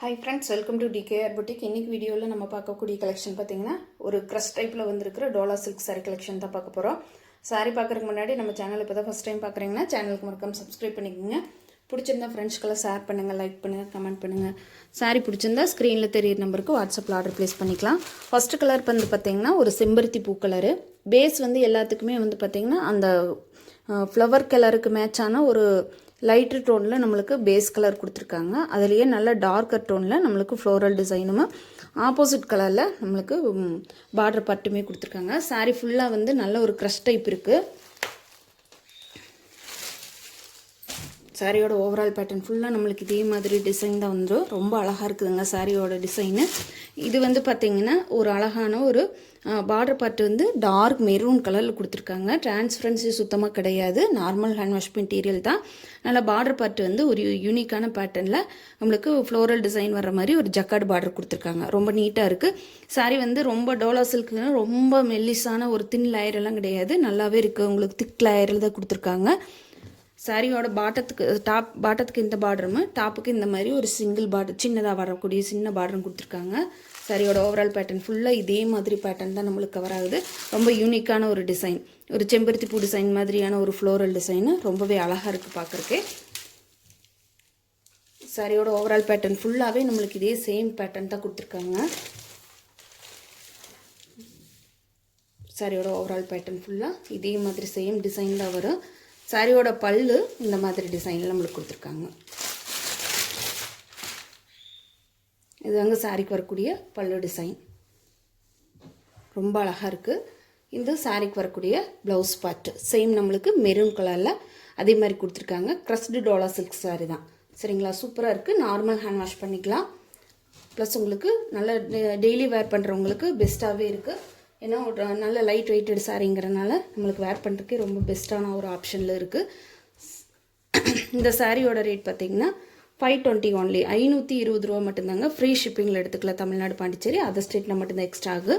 Hi friends, welcome to TKR boutique. இன்னைக்கு வீடியோவில் நம்ம பார்க்கக்கூடிய கலெக்ஷன் பார்த்தீங்கன்னா ஒரு க்ரஷ் டைப்பில் வந்திருக்கிற டோலா சில்க் சாரீ கலெக்ஷன் தான் பார்க்க போகிறோம். சாரீ பார்க்குறதுக்கு முன்னாடி நம்ம சேனல் இப்போ தான் ஃபஸ்ட் டைம் பார்க்குறீங்கன்னா சேனலுக்கு மறக்காம சப்ஸ்கிரைப் பண்ணிக்கோங்க. பிடிச்சிருந்தா ஃப்ரெண்ட்ஸ்க்கெல்லாம் ஷேர் பண்ணுங்கள், லைக் பண்ணுங்கள், கமெண்ட் பண்ணுங்கள். சாரீ பிடிச்சிருந்தா ஸ்க்ரீனில் தெரியிற நம்பருக்கு வாட்ஸ்அப்பில் ஆர்டர் ப்ளேஸ் பண்ணிக்கலாம். ஃபஸ்ட்டு கலர் வந்து பார்த்திங்கன்னா ஒரு செம்பருத்தி பூ கலரு. பேஸ் வந்து எல்லாத்துக்குமே வந்து பார்த்திங்கன்னா அந்த ஃப்ளவர் கலருக்கு மேட்சான ஒரு லைட்ரு டோனில் நம்மளுக்கு பேஸ் கலர் கொடுத்துருக்காங்க. அதுலேயே நல்ல டார்க்கர் டோனில் நம்மளுக்கு ஃப்ளோரல் டிசைனும் ஆப்போசிட் கலரில் நம்மளுக்கு பார்டர் பட்டுமே கொடுத்துருக்காங்க. சாரீ ஃபுல்லாக வந்து நல்ல ஒரு க்ரஷ் டைப் இருக்குது. சாரியோட ஓவரால் பேட்டர்ன் ஃபுல்லாக நம்மளுக்கு இதே மாதிரி டிசைன் தான் வந்துடும். ரொம்ப அழகாக இருக்குதுங்க சாரியோட டிசைனு. இது வந்து பார்த்திங்கன்னா ஒரு அழகான ஒரு பார்டர் பார்ட் வந்து டார்க் மெரூன் கலரில் கொடுத்துருக்காங்க. டிரான்ஸ்பரன்சி சுத்தமாக கிடையாது, நார்மல் ஹேண்ட் வாஷ் மெட்டீரியல் தான். நல்லா பார்டர் பார்ட் வந்து ஒரு யூனிக்கான பேட்டர்னில் நம்மளுக்கு ஃப்ளோரல் டிசைன் வர்ற மாதிரி ஒரு ஜக்கார்டு பார்டர் கொடுத்துருக்காங்க. ரொம்ப நீட்டாக இருக்குது. சாரி வந்து ரொம்ப டோலா சில்க்குன்னு ரொம்ப மெல்லிஸான ஒரு தின் லேயர் எல்லாம் கிடையாது, நல்லாவே இருக்குது. உங்களுக்கு திக் லேயரில் தான் கொடுத்துருக்காங்க. சாரியோட பாட்டத்துக்கு இந்த பார்டரும், டாப்புக்கு இந்த மாதிரி ஒரு சிங்கிள் பார்டர் சின்னதாக வரக்கூடிய சின்ன பார்டரும் கொடுத்துருக்காங்க. சாரியோட ஓவரால் பேட்டர்ன் ஃபுல்லாக இதே மாதிரி பேட்டர்ன் தான் நம்மளுக்கு கவர் ஆகுது. ரொம்ப யூனிக்கான ஒரு டிசைன், ஒரு செம்பருத்தி பூ டிசைன் மாதிரியான ஒரு ஃப்ளோரல் டிசைனு ரொம்பவே அழகாக இருக்குது பார்க்குறக்கு. சாரியோட ஓவரால் பேட்டர்ன் ஃபுல்லாகவே நம்மளுக்கு இதே சேம் பேட்டர்ன் தான் கொடுத்துருக்காங்க. சாரியோட ஓவரால் பேட்டர்ன் ஃபுல்லாக இதே மாதிரி சேம் டிசைன் தான் வரும். சாரியோட பல்லு இந்த மாதிரி டிசைனில் நம்மளுக்கு கொடுத்துருக்காங்க. இது வந்து சாரிக்கு வரக்கூடிய பல்லு டிசைன் ரொம்ப அழகாக இருக்குது. இந்த சாரிக்கு வரக்கூடிய ப்ளவுஸ் பார்ட்டு சேம் நம்மளுக்கு மெரூன் கலரில் அதே மாதிரி கொடுத்துருக்காங்க. க்ரஷ்டு டோலா சில்க் சாரி தான். சரிங்களா, சூப்பராக இருக்குது. நார்மல் ஹேண்ட் வாஷ் பண்ணிக்கலாம். ப்ளஸ் உங்களுக்கு நல்ல டெய்லி வேர் பண்ணுறவங்களுக்கு பெஸ்ட்டாகவே இருக்குது. ஏன்னா ஒரு நல்ல லைட் வெயிட்டட் சாரிங்கிறனால நம்மளுக்கு வேர் பண்ணுறதுக்கே ரொம்ப பெஸ்ட்டான ஒரு ஆப்ஷனில் இருக்குது. இந்த சாரியோட ரேட் பார்த்திங்கன்னா 520 ஒன்லி, 520 ரூபா மட்டும்தாங்க. ஃப்ரீ ஷிப்பிங்கில் எடுத்துக்கலாம். தமிழ்நாடு, பாண்டிச்சேரி, அதர் ஸ்டேட்டில் மட்டும்தான் எக்ஸ்ட்ரா ஆகுது.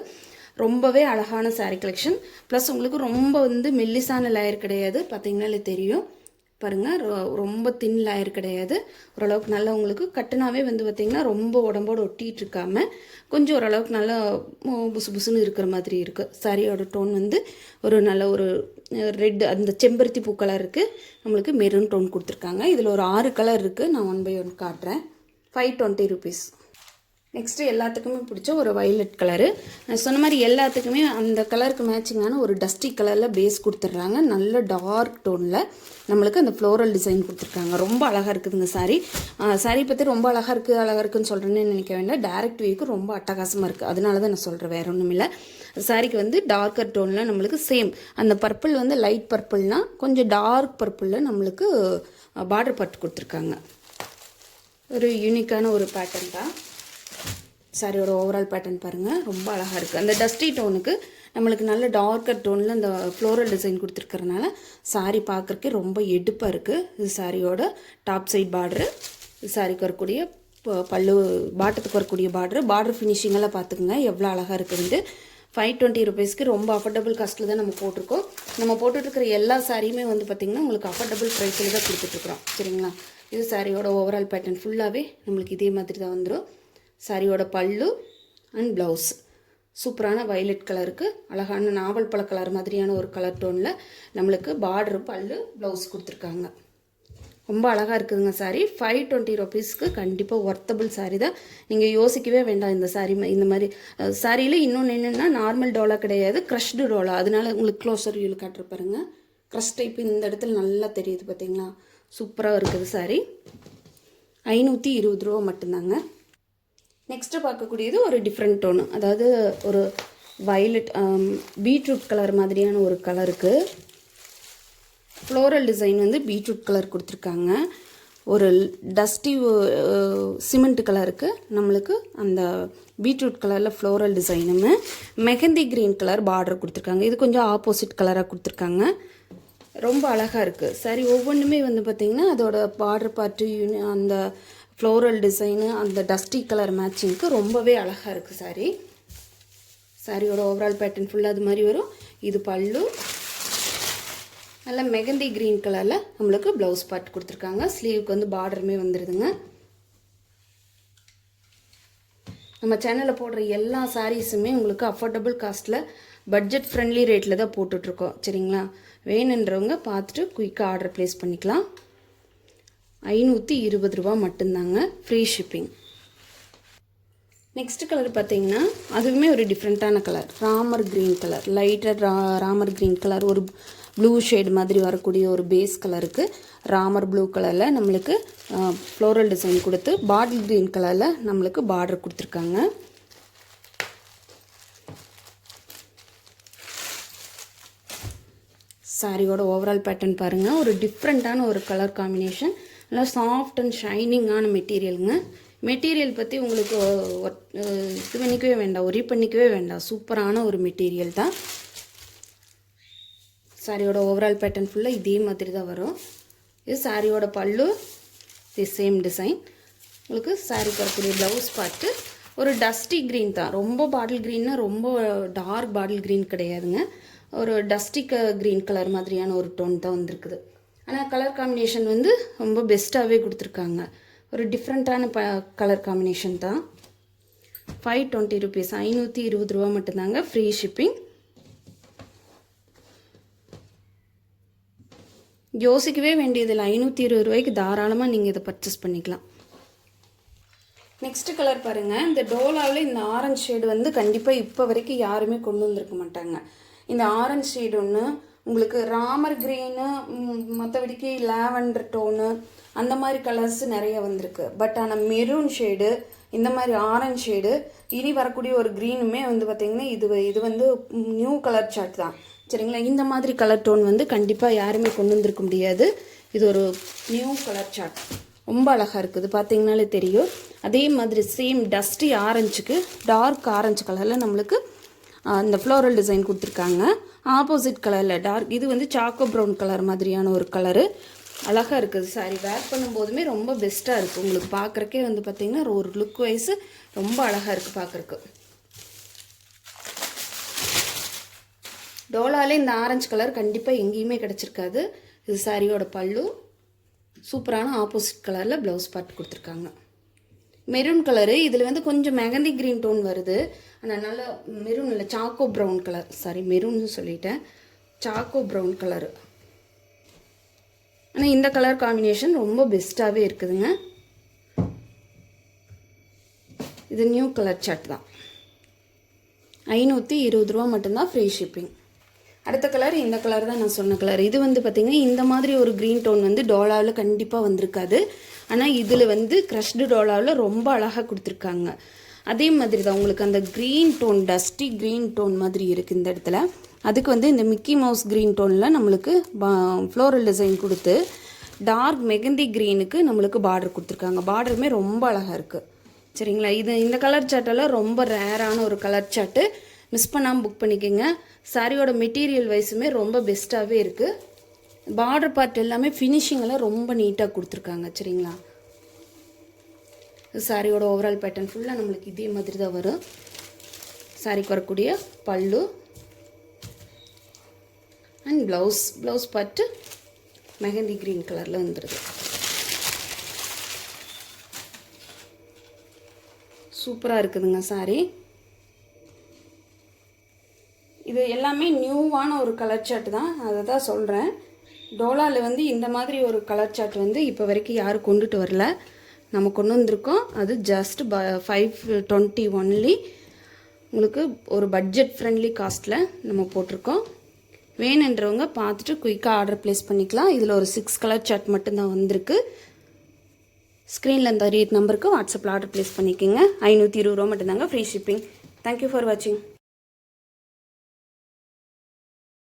ரொம்பவே அழகான சாரீ கலெக்ஷன். ப்ளஸ் உங்களுக்கு ரொம்ப வந்து மெல்லிசான லேயர் கிடையாது, பார்த்திங்கனாலே தெரியும் பாருங்கள். ரொம்ப தின் லேயர் கிடையாது, ஓரளவுக்கு நல்லா உங்களுக்கு கட்டுனாவே வந்து பார்த்திங்கன்னா ரொம்ப உடம்போடு ஒட்டிகிட்டு இருக்காம கொஞ்சம் ஓரளவுக்கு நல்லா புசு புசுன்னு இருக்கிற மாதிரி இருக்குது. சாரியோட டோன் வந்து ஒரு நல்ல ஒரு ரெட், அந்த செம்பருத்தி பூ கலருக்கு நம்மளுக்கு மெரூன் டோன் கொடுத்துருக்காங்க. இதில் ஒரு 6 கலர் இருக்குது. நான் 1 by 1 காட்டுறேன். 520 rupees. நெக்ஸ்ட்டு எல்லாத்துக்குமே பிடிச்ச ஒரு வயலட் கலரு. நான் சொன்ன மாதிரி எல்லாத்துக்குமே அந்த கலருக்கு மேட்சிங்கான ஒரு டஸ்டி கலரில் பேஸ் கொடுத்துட்றாங்க. நல்ல டார்க் டோனில் நம்மளுக்கு அந்த ஃப்ளோரல் டிசைன் கொடுத்துருக்காங்க. ரொம்ப அழகாக இருக்குதுங்க சாரீ. சாரீ பற்றி ரொம்ப அழகாக இருக்குதுன்னு சொல்கிறேன்னு நினைக்க வேண்டாம். டேரக்ட் வியூக்கு ரொம்ப அட்டகாசமாக இருக்குது, அதனால தான் நான் சொல்கிறேன், வேறு ஒன்றும் இல்லை. சாரீக்கு வந்து டார்க்கர் டோனில் நம்மளுக்கு சேம் அந்த பர்பிள் வந்து லைட் பர்பிள்னால் கொஞ்சம் டார்க் பர்பிளில் நம்மளுக்கு பார்டர் பட்டு கொடுத்துருக்காங்க. ஒரு யூனிக்கான ஒரு பேட்டர்ன் தான். சாரியோட ஓவரால் பேட்டர்ன் பாருங்கள், ரொம்ப அழகாக இருக்குது. அந்த டஸ்டி டோனுக்கு நம்மளுக்கு நல்ல டார்க்கர் டோனில் அந்த ஃப்ளோரல் டிசைன் கொடுத்துருக்கறனால சாரீ பார்க்குறக்கே ரொம்ப எடுப்பாக இருக்குது. இது சாரியோட டாப் சைட் பார்டரு. இது சாரிக்கு வரக்கூடிய பல்லு, பாட்டத்துக்கு வரக்கூடிய பார்டர் ஃபினிஷிங்கெல்லாம் பார்த்துக்குங்க எவ்வளோ அழகாக இருக்குதுன்ட்டு. 520 rupeesக்கு ரொம்ப அஃபோர்டபுள் காஸ்ட்டில் தான் நம்ம போட்டிருக்கோம். நம்ம போட்டுட்ருக்கிற எல்லா சாரியுமே வந்து பார்த்திங்கன்னா உங்களுக்கு அஃபோர்டபுள் ப்ரைஸில் தான் கொடுத்துட்ருக்குறோம். சரிங்களா, இது சாரியோட ஓவரால் பேட்டர்ன் ஃபுல்லாகவே நம்மளுக்கு இதே மாதிரி தான் வந்துடும். சாரியோட பல்லு அண்ட் ப்ளவுஸ் சூப்பரான வயலட் கலருக்கு அழகான நாவல் பழ கலர் மாதிரியான ஒரு கலர் டோனில் நம்மளுக்கு பார்டரு, பல்லு, ப்ளவுஸ் கொடுத்துருக்காங்க. ரொம்ப அழகாக இருக்குதுங்க சாரீ. 520 rupeesக்கு கண்டிப்பாக ஒர்த்தபிள் சாரீ தான். நீங்கள் யோசிக்கவே வேண்டாம். இந்த சாரீ இந்த மாதிரி சாரியில் இன்னொன்று என்னென்னா நார்மல் டோலா கிடையாது, க்ரஷ்டு டோலா. அதனால உங்களுக்கு க்ளோஸர் வியூவில் காட்டுற பாருங்க. க்ரஷ் டைப் இந்த இடத்துல நல்லா தெரியுது பார்த்தீங்களா. சூப்பராக இருக்குது சாரீ. 520 ரூபா மட்டும்தாங்க. நெக்ஸ்ட்டு பார்க்கக்கூடியது ஒரு டிஃப்ரெண்ட் டோனு, அதாவது ஒரு வயலட் பீட்ரூட் கலர் மாதிரியான ஒரு கலருக்கு ஃப்ளோரல் டிசைன் வந்து பீட்ரூட் கலர் கொடுத்துருக்காங்க. ஒரு டஸ்டி சிமெண்ட் கலருக்கு நம்மளுக்கு அந்த பீட்ரூட் கலரில் ஃப்ளோரல் டிசைனுமே மெஹந்தி க்ரீன் கலர் பார்டர் கொடுத்துருக்காங்க. இது கொஞ்சம் ஆப்போசிட் கலராக கொடுத்துருக்காங்க. ரொம்ப அழகாக இருக்குது. சரி, ஒவ்வொன்றுமே வந்து பார்த்திங்கன்னா அதோட பார்டர் பார்ட்டு அந்த ஃப்ளோரல் டிசைனு அந்த டஸ்டி கலர் மேட்சிங்க்கு ரொம்பவே அழகாக இருக்குது சாரீ. சாரியோட ஓவரால் பேட்டர்ன் ஃபுல்லாக அது மாதிரி வரும். இது பல்லு, நல்ல மெகந்தி க்ரீன் கலரில் நம்மளுக்கு ப்ளவுஸ் பார்ட் கொடுத்துருக்காங்க. ஸ்லீவுக்கு வந்து பார்டருமே வந்துடுதுங்க. நம்ம சேனலில் போடுற எல்லா சாரீஸுமே உங்களுக்கு அஃபோர்டபுள் காஸ்ட்டில் பட்ஜெட் ஃப்ரெண்ட்லி ரேட்டில் தான் போட்டுட்ருக்கோம். சரிங்களா? வேணுன்றவங்க பார்த்துட்டு குயிக்காக ஆர்டர் ப்ளேஸ் பண்ணிக்கலாம். 520 ரூபா மட்டும்தாங்க, ஃப்ரீ ஷிப்பிங். நெக்ஸ்ட் கலர் பார்த்தீங்கன்னா அதுவுமே ஒரு டிஃப்ரெண்ட்டான கலர், ராமர் க்ரீன் கலர். லைட்டாக ராமர் க்ரீன் கலர், ஒரு ப்ளூ ஷேட் மாதிரி வரக்கூடிய ஒரு பேஸ் கலருக்கு ராமர் ப்ளூ கலரில் நம்மளுக்கு ஃப்ளோரல் டிசைன் கொடுத்து பாட்டில் க்ரீன் கலரில் நம்மளுக்கு பார்டர் கொடுத்துருக்காங்க. சாரியோட ஓவரால் பேட்டர்ன் பாருங்கள், ஒரு டிஃப்ரெண்ட்டான ஒரு கலர் காம்பினேஷன். நல்லா சாஃப்ட் அண்ட் ஷைனிங்கான மெட்டீரியலுங்க. மெட்டீரியல் பற்றி உங்களுக்கு இது பண்ணிக்கவே வேண்டாம், ஒரி பண்ணிக்கவே வேண்டாம், சூப்பரான ஒரு மெட்டீரியல் தான். சாரியோட ஓவரால் பேட்டர்ன் ஃபுல்லாக இதே மாதிரி தான் வரும். இது சாரியோட பல்லு, தி சேம் டிசைன். உங்களுக்கு சாரி வரக்கூடிய ப்ளவுஸ் பார்த்து ஒரு டஸ்டி க்ரீன் தான், ரொம்ப பாட்டில் க்ரீன்னா ரொம்ப டார்க் பாட்டில் க்ரீன் கிடையாதுங்க, ஒரு டஸ்டி க்ரீன் கலர் மாதிரியான ஒரு டோன் தான் வந்திருக்குது. ஆனால் கலர் காம்பினேஷன் வந்து ரொம்ப பெஸ்ட்டாகவே கொடுத்துருக்காங்க. ஒரு டிஃப்ரெண்ட்டான கலர் காம்பினேஷன் தான். 520 ருபீஸ், 520 ரூபா மட்டும்தாங்க, ஃப்ரீ ஷிப்பிங். யோசிக்கவே வேண்டியதில்லை, 520 ரூபாய்க்கு தாராளமாக நீங்கள் இதை பர்ச்சேஸ் பண்ணிக்கலாம். நெக்ஸ்ட் கலர் பாருங்கள், இந்த டோலாவில் இந்த ஆரஞ்சு ஷேடு வந்து கண்டிப்பாக இப்போ வரைக்கும் யாருமே கொண்டு வந்திருக்க மாட்டாங்க. இந்த ஆரஞ்சு ஷேடு ஒன்று உங்களுக்கு ராமர் க்ரீனு, மற்றபடிக்கு லாவெண்டர் டோனு, அந்த மாதிரி கலர்ஸ் நிறைய வந்திருக்கு. பட் ஆனால் மெரூன் ஷேடு, இந்த மாதிரி ஆரஞ்சு ஷேடு, இனி வரக்கூடிய ஒரு க்ரீனுமே வந்து பார்த்திங்கன்னா இது வந்து நியூ கலர் சார்ட் தான். சரிங்களா? இந்த மாதிரி கலர் டோன் வந்து கண்டிப்பாக யாருமே கொண்டு வந்திருக்க முடியாது. இது ஒரு நியூ கலர் சார்ட், ரொம்ப அழகாக இருக்குது, பார்த்தீங்கனாலே தெரியும். அதே மாதிரி சேம் டஸ்டி ஆரஞ்சுக்கு டார்க் ஆரஞ்சு கலரில் நம்மளுக்கு அந்த ஃப்ளோரல் டிசைன் கொடுத்துருக்காங்க. ஆப்போசிட் கலரில் டார்க், இது வந்து சாக்கோ ப்ரௌன் கலர் மாதிரியான ஒரு கலரு, அழகாக இருக்குது. சாரி வேர் பண்ணும்போதுமே ரொம்ப பெஸ்ட்டாக இருக்குது. உங்களுக்கு பார்க்குறக்கே வந்து பார்த்திங்கன்னா ஒரு லுக் வைஸு ரொம்ப அழகாக இருக்குது பார்க்குறக்கு. டோலாலே இந்த ஆரஞ்சு கலர் கண்டிப்பாக எங்கேயுமே கிடச்சிருக்காது. இது சாரியோட பல்லு, சூப்பரான ஆப்போசிட் கலரில் ப்ளவுஸ் பார்ட் கொடுத்துருக்காங்க. மெரூன் கலரு, இதில் வந்து கொஞ்சம் மெகந்தி க்ரீன் டோன் வருது, ஆனால் நல்லா மெரூன் இல்லை, சாக்கோ ப்ரௌன் கலர், சாரி மெரூன்னு சொல்லிட்டேன், சாக்கோ ப்ரௌன் கலரு. ஆனால் இந்த கலர் காம்பினேஷன் ரொம்ப பெஸ்ட்டாகவே இருக்குதுங்க. இது நியூ கலர் சார்ட் தான், 520 ரூபா மட்டும்தான், ஃப்ரீ ஷிப்பிங். அடுத்த கலர் இந்த கலர் தான் நான் சொன்ன கலர். இது வந்து பார்த்திங்கன்னா இந்த மாதிரி ஒரு க்ரீன் டோன் வந்து டோலாவில் கண்டிப்பாக வந்திருக்காது. ஆனால் இதில் வந்து க்ரஷ்டு டோலாவில் ரொம்ப அழகாக கொடுத்துருக்காங்க. அதே மாதிரி தான் உங்களுக்கு அந்த green tone, dusty green tone மாதிரி இருக்குது இந்த இடத்துல. அதுக்கு வந்து இந்த மிக்கி மவுஸ் க்ரீன் டோனில் நம்மளுக்கு ஃப்ளோரல் டிசைன் கொடுத்து டார்க் மெகந்தி க்ரீனுக்கு நம்மளுக்கு பார்டர் கொடுத்துருக்காங்க. பார்டருமே ரொம்ப அழகாக இருக்குது. சரிங்களா? இந்த கலர் சார்ட்டெல்லாம் ரொம்ப ரேரான ஒரு கலர் சார்ட்டு, மிஸ் பண்ணாமல் புக் பண்ணிக்கோங்க. சாரியோட மெட்டீரியல் வைஸுமே ரொம்ப பெஸ்ட்டாகவே இருக்குது. பார்டர் பார்ட் எல்லாமே ஃபினிஷிங்கெல்லாம் ரொம்ப நீட்டாக கொடுத்துருக்காங்க. சரிங்களா? சாரியோட ஓவரால் பேட்டர்ன் ஃபுல்லாக நம்மளுக்கு இதே மாதிரி தான் வரும். சாரிக்கு வரக்கூடிய பல்லு and blouse part mehndi green கலரில் வந்துடுது. சூப்பராக இருக்குதுங்க சாரி. இது எல்லாமே நியூவான ஒரு கலர் சார்ட் தான், அதை தான் சொல்கிறேன். டோலாவில் வந்து இந்த மாதிரி ஒரு கலர் சார்ட் வந்து இப்போ வரைக்கும் யாரும் கொண்டுட்டு வரல, நம்ம கொண்டு வந்திருக்கோம். அது ஜஸ்ட் 520 ஒன்லி. உங்களுக்கு ஒரு பட்ஜெட் ஃப்ரெண்ட்லி காஸ்ட்டில் நம்ம போட்டிருக்கோம். வேணுன்றவங்க பார்த்துட்டு குயிக்காக ஆர்டர் ப்ளேஸ் பண்ணிக்கலாம். இதில் ஒரு 6 கலர் சார்ட் மட்டும்தான் வந்திருக்கு. ஸ்க்ரீனில் இந்த ரேட் நம்பருக்கு வாட்ஸ்அப்பில் ஆர்டர் ப்ளேஸ் பண்ணிக்கோங்க. 520 ரூபா மட்டும்தாங்க, ஃப்ரீ ஷிப்பிங். தேங்க்யூ ஃபார் வாட்சிங்.